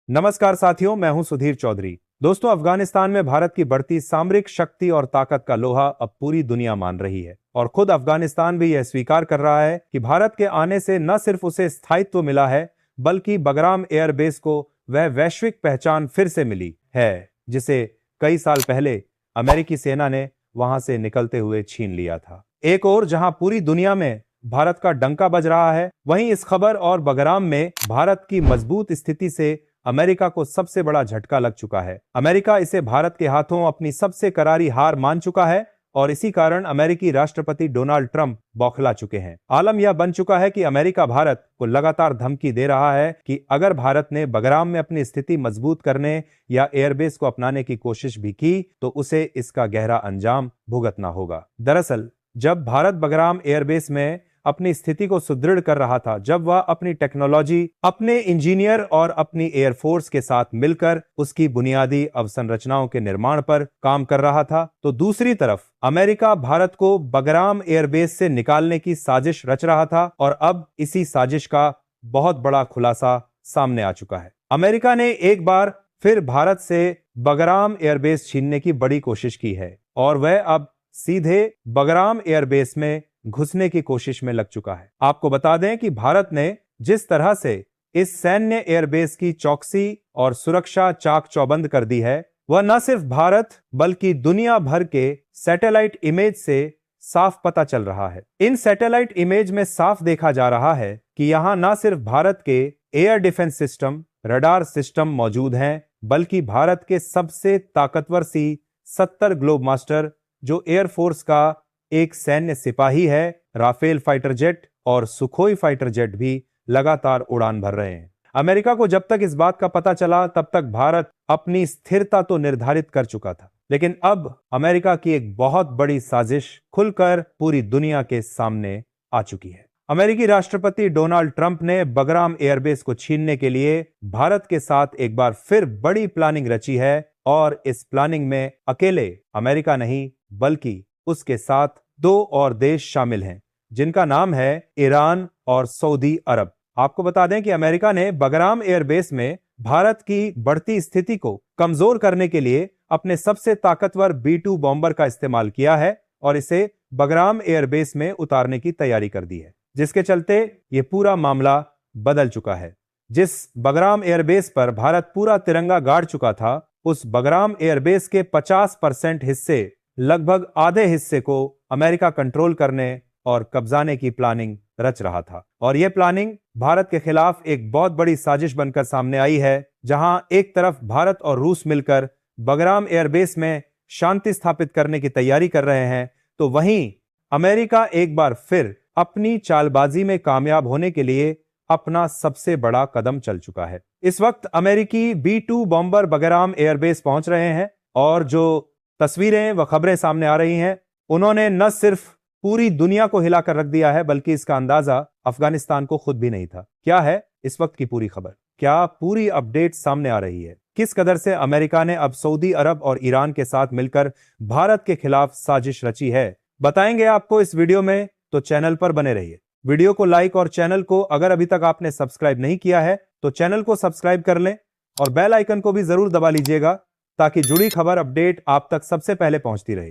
नमस्कार साथियों, मैं हूं सुधीर चौधरी। दोस्तों, अफगानिस्तान में भारत की बढ़ती सामरिक शक्ति और ताकत का लोहा अब पूरी दुनिया मान रही है और खुद अफगानिस्तान भी यह स्वीकार कर रहा है कि भारत के आने से न सिर्फ उसे स्थायित्व मिला है, बल्कि बगराम एयरबेस को वह वैश्विक पहचान फिर से मिली है जिसे कई साल पहले अमेरिकी सेना ने वहां से निकलते हुए छीन लिया था। एक ओर जहां पूरी दुनिया में भारत का डंका बज रहा है, वहीं इस खबर और बगराम में भारत की मजबूत स्थिति से अमेरिका को सबसे बड़ा झटका लग चुका है। अमेरिका इसे भारत के हाथों अपनी सबसे करारी हार मान चुका है और इसी कारण अमेरिकी राष्ट्रपति डोनाल्ड ट्रंप बौखला चुके हैं। आलम यह बन चुका है कि अमेरिका भारत को लगातार धमकी दे रहा है कि अगर भारत ने बगराम में अपनी स्थिति मजबूत करने या एयरबेस को अपनाने की कोशिश भी की तो उसे इसका गहरा अंजाम भुगतना होगा। दरअसल जब भारत बगराम एयरबेस में अपनी स्थिति को सुदृढ़ कर रहा था, जब वह अपनी टेक्नोलॉजी, अपने इंजीनियर और अपनी एयरफोर्स के साथ मिलकर उसकी बुनियादी अवसंरचनाओं के निर्माण पर काम कर रहा था, तो दूसरी तरफ अमेरिका भारत को बगराम एयरबेस से निकालने की साजिश रच रहा था और अब इसी साजिश का बहुत बड़ा खुलासा सामने आ चुका है। अमेरिका ने एक बार फिर भारत से बगराम एयरबेस छीनने की बड़ी कोशिश की है और वह अब सीधे बगराम एयरबेस में घुसने की कोशिश में लग चुका है। आपको बता दें कि भारत ने जिस तरह से इस सैन्य एयरबेस की चौकसी और सुरक्षा चाक चौबंद कर दी है, वह न सिर्फ भारत बल्कि दुनिया भर के सैटेलाइट इमेज से साफ पता चल रहा है। इन सैटेलाइट इमेज में साफ देखा जा रहा है कि यहां न सिर्फ भारत के air defence system, radar system मौजूद हैं, बल्कि भारत के सबसे ताकतवर C-70 ग्लोब मास्टर, जो एयरफोर्स का एक सैन्य सिपाही है, राफेल फाइटर जेट और सुखोई फाइटर जेट भी लगातार उड़ान भर रहे हैं। अमेरिका को जब तक इस बात का पता चला तब तक भारत अपनी स्थिरता तो निर्धारित कर चुका था, लेकिन अब अमेरिका की एक बहुत बड़ी साजिश खुलकर पूरी दुनिया के सामने आ चुकी है। अमेरिकी राष्ट्रपति डोनाल्ड ट्रंप ने बगराम एयरबेस को छीनने के लिए भारत के साथ एक बार फिर बड़ी प्लानिंग रची है और इस प्लानिंग में अकेले अमेरिका नहीं, बल्कि उसके साथ दो और देश शामिल हैं, जिनका नाम है ईरान और सऊदी अरब। आपको बता दें कि अमेरिका ने बगराम एयरबेस में भारत की बढ़ती स्थिति को कमजोर करने के लिए अपने सबसे ताकतवर B-2 बॉम्बर का इस्तेमाल किया है और इसे बगराम एयरबेस में उतारने की तैयारी कर दी है, जिसके चलते ये पूरा मामला बदल चुका है। जिस बगराम एयरबेस पर भारत पूरा तिरंगा गाड़ चुका था, उस बगराम एयरबेस के 50% हिस्से, लगभग आधे हिस्से को अमेरिका कंट्रोल करने और कब्जाने की प्लानिंग रच रहा था और यह प्लानिंग भारत के खिलाफ एक बहुत बड़ी साजिश बनकर सामने आई है। जहां एक तरफ भारत और रूस मिलकर बगराम एयरबेस में शांति स्थापित करने की तैयारी कर रहे हैं, तो वहीं अमेरिका एक बार फिर अपनी चालबाजी में कामयाब होने के लिए अपना सबसे बड़ा कदम चल चुका है। इस वक्त अमेरिकी B-2 बॉम्बर बगराम एयरबेस पहुंच रहे हैं और जो तस्वीरें व खबरें सामने आ रही हैं, उन्होंने न सिर्फ पूरी दुनिया को हिलाकर रख दिया है, बल्कि इसका अंदाजा अफगानिस्तान को खुद भी नहीं था। क्या है इस वक्त की पूरी खबर, क्या पूरी अपडेट सामने आ रही है, किस कदर से अमेरिका ने अब सऊदी अरब और ईरान के साथ मिलकर भारत के खिलाफ साजिश रची है, बताएंगे आपको इस वीडियो में, तो चैनल पर बने रहिए। वीडियो को लाइक और चैनल को अगर अभी तक आपने सब्सक्राइब नहीं किया है तो चैनल को सब्सक्राइब कर लें और बेल आइकन को भी जरूर दबा लीजिएगा ताकि जुड़ी खबर अपडेट आप तक सबसे पहले पहुंचती रहे।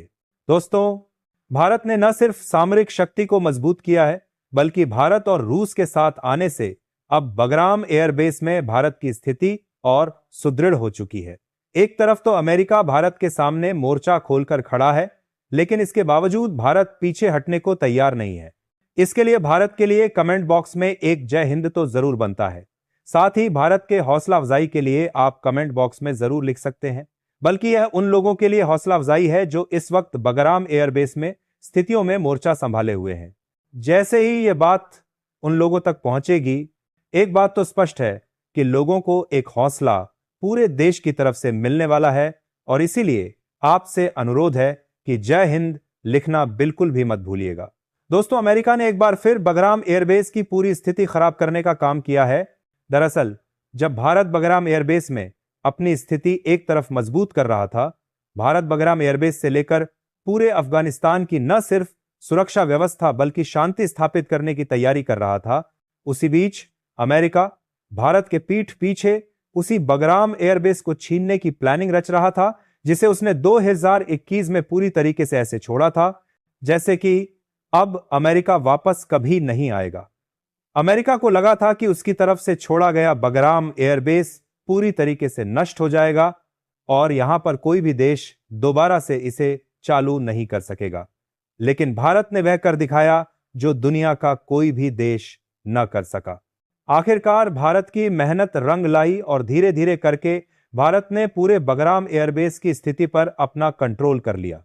दोस्तों, भारत ने न सिर्फ सामरिक शक्ति को मजबूत किया है, बल्कि भारत और रूस के साथ आने से अब बगराम एयरबेस में भारत की स्थिति और सुदृढ़ हो चुकी है। एक तरफ तो अमेरिका भारत के सामने मोर्चा खोलकर खड़ा है, लेकिन इसके बावजूद भारत पीछे हटने को तैयार नहीं है। इसके लिए भारत के लिए कमेंट बॉक्स में एक जय हिंद तो जरूर बनता है। साथ ही भारत के हौसला अफजाई के लिए आप कमेंट बॉक्स में जरूर लिख सकते हैं, बल्कि यह उन लोगों के लिए हौसला अफजाई है जो इस वक्त बगराम एयरबेस में स्थितियों में मोर्चा संभाले हुए हैं। जैसे ही ये बात उन लोगों तक पहुंचेगी, एक बात तो स्पष्ट है कि लोगों को एक हौसला पूरे देश की तरफ से मिलने वाला है और इसीलिए आपसे अनुरोध है कि जय हिंद लिखना बिल्कुल भी मत भूलिएगा। दोस्तों, अमेरिका ने एक बार फिर बगराम एयरबेस की पूरी स्थिति खराब करने का काम किया है। दरअसल जब भारत बगराम एयरबेस में अपनी स्थिति एक तरफ मजबूत कर रहा था, भारत बगराम एयरबेस से लेकर पूरे अफगानिस्तान की न सिर्फ सुरक्षा व्यवस्था बल्कि शांति स्थापित करने की तैयारी कर रहा था, उसी बीच अमेरिका भारत के पीठ पीछे उसी बगराम एयरबेस को छीनने की प्लानिंग रच रहा था, जिसे उसने 2021 में पूरी तरीके से ऐसे छोड़ा था जैसे कि अब अमेरिका वापस कभी नहीं आएगा। अमेरिका को लगा था कि उसकी तरफ से छोड़ा गया बगराम एयरबेस पूरी तरीके से नष्ट हो जाएगा और यहां पर कोई भी देश दोबारा से इसे चालू नहीं कर सकेगा। लेकिन भारत ने वह कर दिखाया जो दुनिया का कोई भी देश न कर सका। आखिरकार भारत की मेहनत रंग लाई और धीरे धीरे करके भारत ने पूरे बगराम एयरबेस की स्थिति पर अपना कंट्रोल कर लिया।